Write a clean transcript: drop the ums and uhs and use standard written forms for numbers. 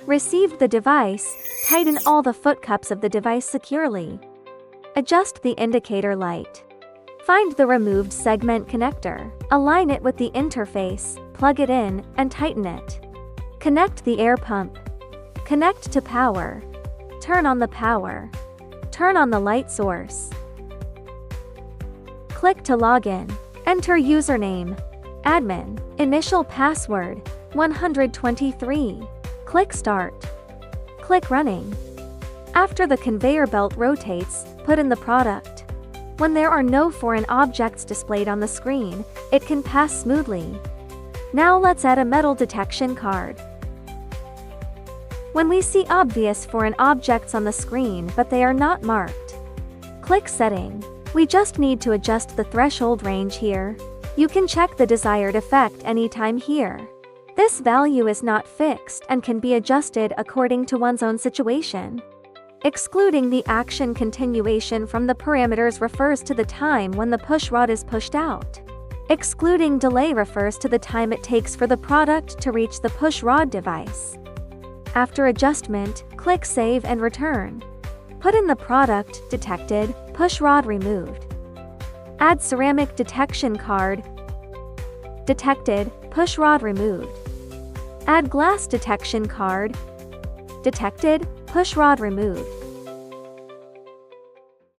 Received the device, tighten all the foot cups of the device securely. Adjust the indicator light. Find the removed segment connector. Align it with the interface, plug it in, and tighten it. Connect the air pump. Connect to power. Turn on the power. Turn on the light source. Click to log in. Enter username. Admin. Initial password. 123. Click Start. Click Running. After the conveyor belt rotates, put in the product. When there are no foreign objects displayed on the screen, it can pass smoothly. Now let's add a metal detection card. When we see obvious foreign objects on the screen but they are not marked, click Setting. We just need to adjust the threshold range here. You can check the desired effect anytime here. This value is not fixed and can be adjusted according to one's own situation. Excluding the action continuation from the parameters refers to the time when the push rod is pushed out. Excluding delay refers to the time it takes for the product to reach the push rod device. After adjustment, click Save and Return. Put in the product, detected, push rod removed. Add ceramic detection card. Detected, push rod removed. Add glass detection card. Detected, push rod removed.